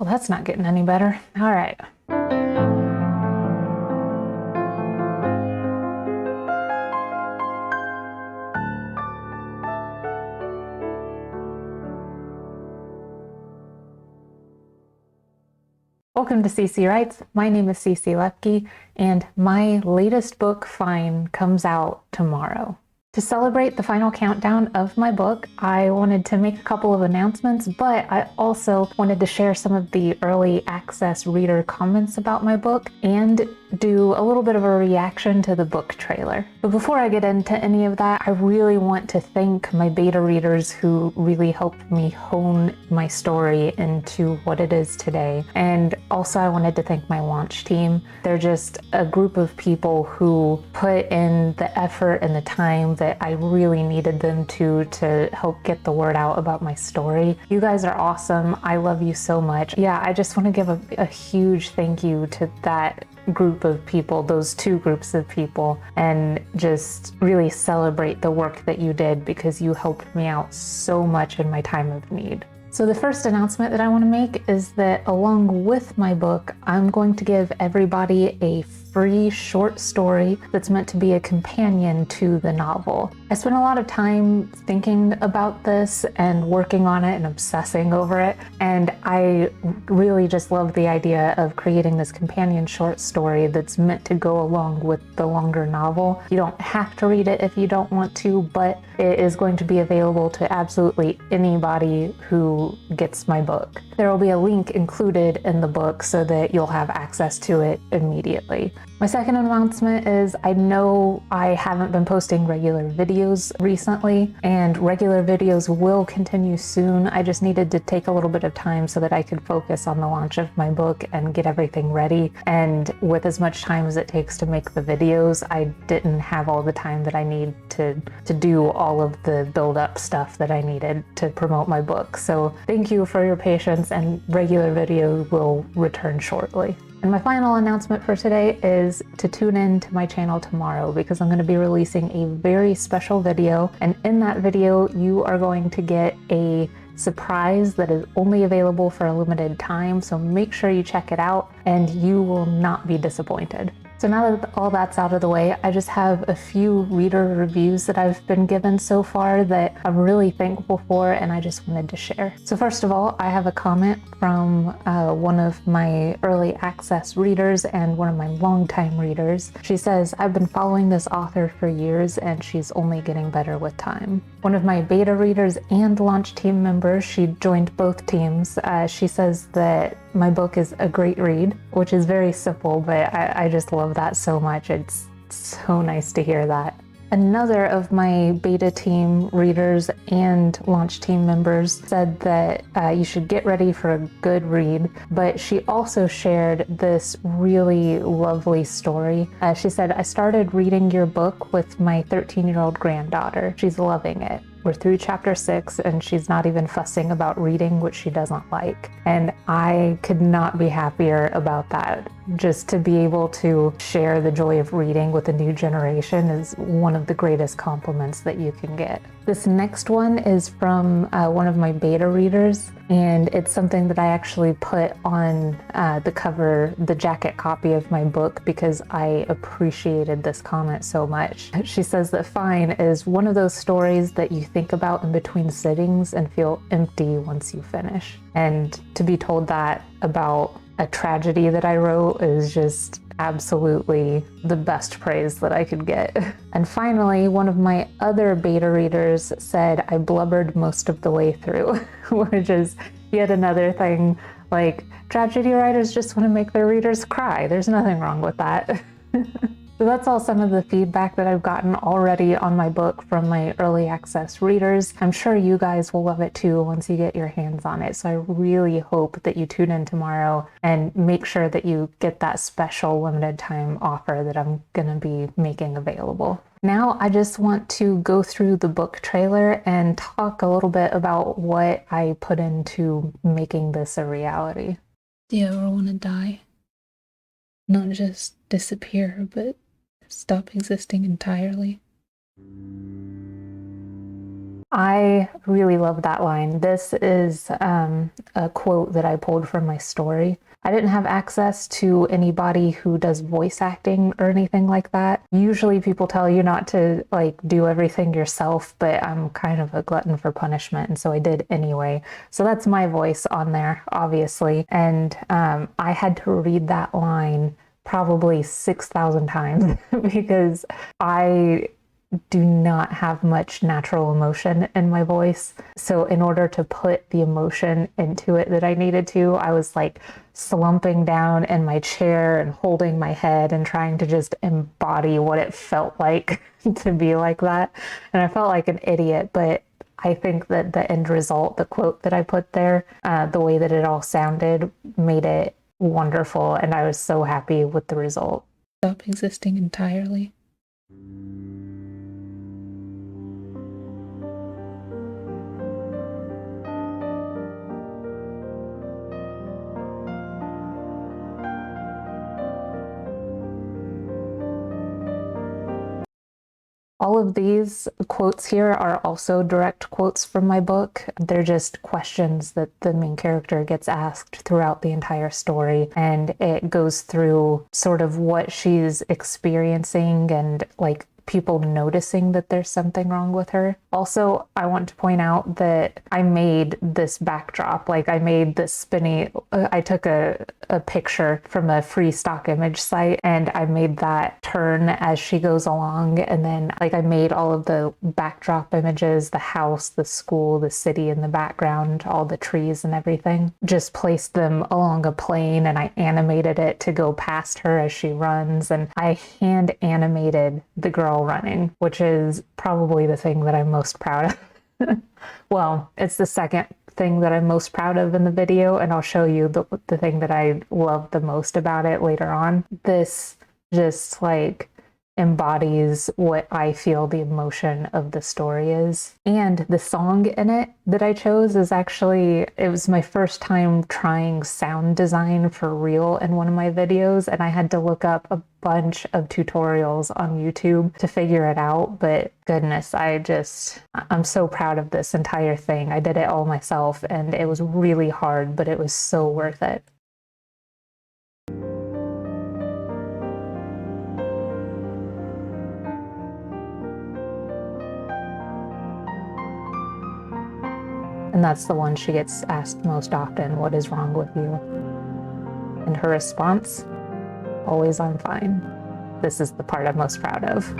Well, that's not getting any better. All right. Welcome to CC Writes. My name is CC Lepke, and my latest book, Fine, comes out tomorrow. To celebrate the final countdown of my book, I wanted to make a couple of announcements, but I also wanted to share some of the early access reader comments about my book and do a little bit of a reaction to the book trailer. But before I get into any of that, I really want to thank my beta readers who really helped me hone my story into what it is today. And also I wanted to thank my launch team. They're just a group of people who put in the effort and the time that I really needed them to help get the word out about my story. You guys are awesome. I love you so much. Yeah, I just want to give a huge thank you to that group of people, those two groups of people, and just really celebrate the work that you did because you helped me out so much in my time of need. So the first announcement that I want to make is that along with my book, I'm going to give everybody a free short story that's meant to be a companion to the novel. I spent a lot of time thinking about this and working on it and obsessing over it, and I really just love the idea of creating this companion short story that's meant to go along with the longer novel. You don't have to read it if you don't want to, but it is going to be available to absolutely anybody who gets my book. There will be a link included in the book so that you'll have access to it immediately. My second announcement is I know I haven't been posting regular videos recently, and regular videos will continue soon. I just needed to take a little bit of time so that I could focus on the launch of my book and get everything ready. And with as much time as it takes to make the videos, I didn't have all the time that I need to do all of the build-up stuff that I needed to promote my book. So thank you for your patience, and regular videos will return shortly. And my final announcement for today is to tune in to my channel tomorrow because I'm going to be releasing a very special video, and in that video you are going to get a surprise that is only available for a limited time, so make sure you check it out and you will not be disappointed. So now that all that's out of the way, I just have a few reader reviews that I've been given so far that I'm really thankful for, and I just wanted to share. So first of all, I have a comment from one of my early access readers and one of my longtime readers. She says, "I've been following this author for years and she's only getting better with time." One of my beta readers and launch team members, she joined both teams. She says that my book is a great read, which is very simple, but I just love that so much. It's so nice to hear that. Another of my beta team readers and launch team members said that you should get ready for a good read, but she also shared this really lovely story. She said, "I started reading your book with my 13-year-old granddaughter. She's loving it. We're through chapter 6 and she's not even fussing about reading what she doesn't like." And I could not be happier about that. Just to be able to share the joy of reading with a new generation is one of the greatest compliments that you can get. This next one is from one of my beta readers, and it's something that I actually put on the cover, the jacket copy of my book, because I appreciated this comment so much. She says that Fine is one of those stories that you think about in between sittings and feel empty once you finish. And to be told that about a tragedy that I wrote is just absolutely the best praise that I could get. And finally, one of my other beta readers said I blubbered most of the way through, which is yet another thing. Like, tragedy writers just want to make their readers cry. There's nothing wrong with that. So that's all some of the feedback that I've gotten already on my book from my early access readers. I'm sure you guys will love it too once you get your hands on it. So I really hope that you tune in tomorrow and make sure that you get that special limited time offer that I'm going to be making available. Now I just want to go through the book trailer and talk a little bit about what I put into making this a reality. Do you ever want to die? Not just disappear, but stop existing entirely? I really love that line. This is a quote that I pulled from my story. I didn't have access to anybody who does voice acting or anything like that. Usually people tell you not to like do everything yourself, but I'm kind of a glutton for punishment, and so I did anyway. So that's my voice on there, obviously. And I had to read that line probably 6,000 times because I do not have much natural emotion in my voice. So in order to put the emotion into it that I needed to, I was like slumping down in my chair and holding my head and trying to just embody what it felt like to be like that. And I felt like an idiot, but I think that the end result, the quote that I put there, the way that it all sounded, made it wonderful. And I was so happy with the result. Stop existing entirely. All of these quotes here are also direct quotes from my book. They're just questions that the main character gets asked throughout the entire story, and it goes through sort of what she's experiencing and like people noticing that there's something wrong with her. Also, I want to point out that I made this backdrop, like I made this spinny, I took a picture from a free stock image site and I made that turn as she goes along. And then like I made all of the backdrop images, the house, the school, the city in the background, all the trees and everything, just placed them along a plane and I animated it to go past her as she runs. And I hand animated the girl running, which is probably the thing that I'm most proud of. Well, it's the second thing that I'm most proud of in the video, and I'll show you the thing that I love the most about it later on. This just like embodies what I feel the emotion of the story is. And the song in it that I chose is actually, it was my first time trying sound design for real in one of my videos, and I had to look up a bunch of tutorials on YouTube to figure it out. But goodness, I'm so proud of this entire thing. I did it all myself and it was really hard, but it was so worth it. And that's the one she gets asked most often, what is wrong with you? And her response, always I'm fine. This is the part I'm most proud of.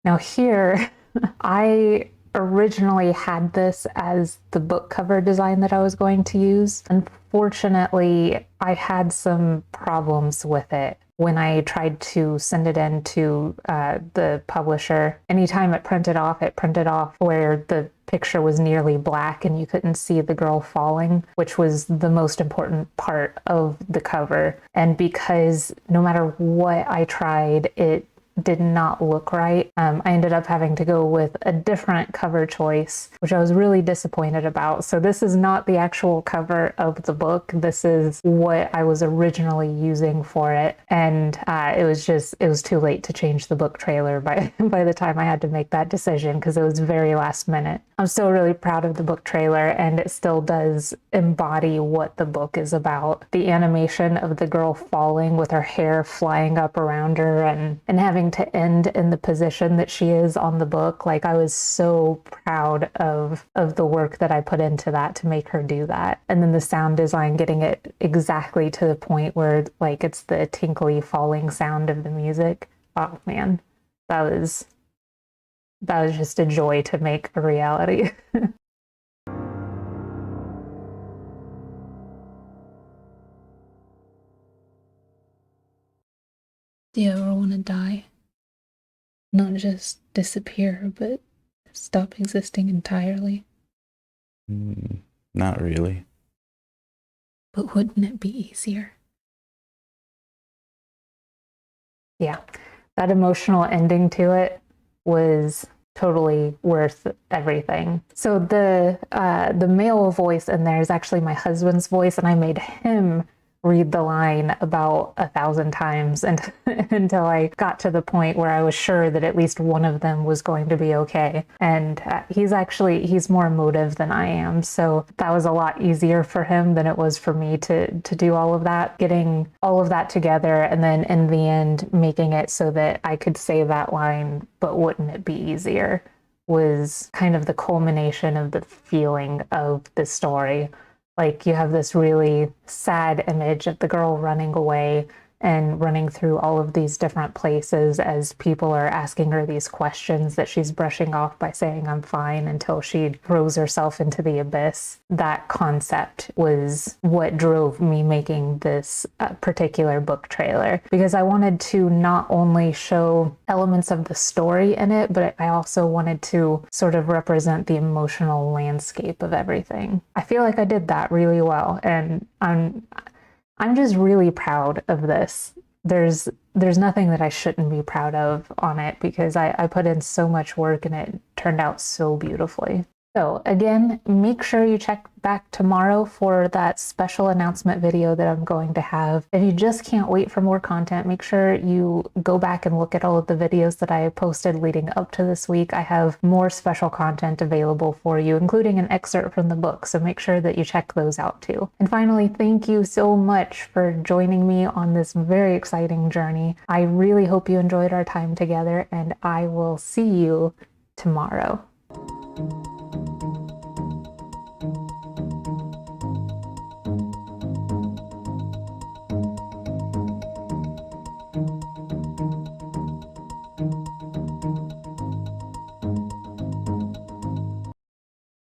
Now here, I originally had this as the book cover design that I was going to use. Unfortunately, I had some problems with it when I tried to send it in to the publisher. Anytime it printed off where the picture was nearly black and you couldn't see the girl falling, which was the most important part of the cover. And because no matter what I tried, it did not look right. I ended up having to go with a different cover choice, which I was really disappointed about. So this is not the actual cover of the book. This is what I was originally using for it. And it was too late to change the book trailer by the time I had to make that decision, because it was very last minute. I'm still really proud of the book trailer, and it still does embody what the book is about. The animation of the girl falling with her hair flying up around her and having to end in the position that she is on the book. Like, I was so proud of the work that I put into that to make her do that. And then the sound design, getting it exactly to the point where like it's the tinkly falling sound of the music. Oh man, that was just a joy to make a reality. Do you ever want to die? Not just disappear, but stop existing entirely? Not really. But wouldn't it be easier? Yeah, that emotional ending to it was totally worth everything. So the male voice in there is actually my husband's voice, and I made him read the line about 1,000 times and until I got to the point where I was sure that at least one of them was going to be okay. And he's more emotive than I am, so that was a lot easier for him than it was for me to do all of that, getting all of that together, and then in the end making it so that I could say that line, but wouldn't it be easier, was kind of the culmination of the feeling of the story. Like, you have this really sad image of the girl running away and running through all of these different places as people are asking her these questions that she's brushing off by saying, "I'm fine," until she throws herself into the abyss. That concept was what drove me making this particular book trailer, because I wanted to not only show elements of the story in it, but I also wanted to sort of represent the emotional landscape of everything. I feel like I did that really well, and I'm just really proud of this. There's nothing that I shouldn't be proud of on it, because I put in so much work and it turned out so beautifully. So again, make sure you check back tomorrow for that special announcement video that I'm going to have. If you just can't wait for more content, make sure you go back and look at all of the videos that I posted leading up to this week. I have more special content available for you, including an excerpt from the book, so make sure that you check those out too. And finally, thank you so much for joining me on this very exciting journey. I really hope you enjoyed our time together, and I will see you tomorrow.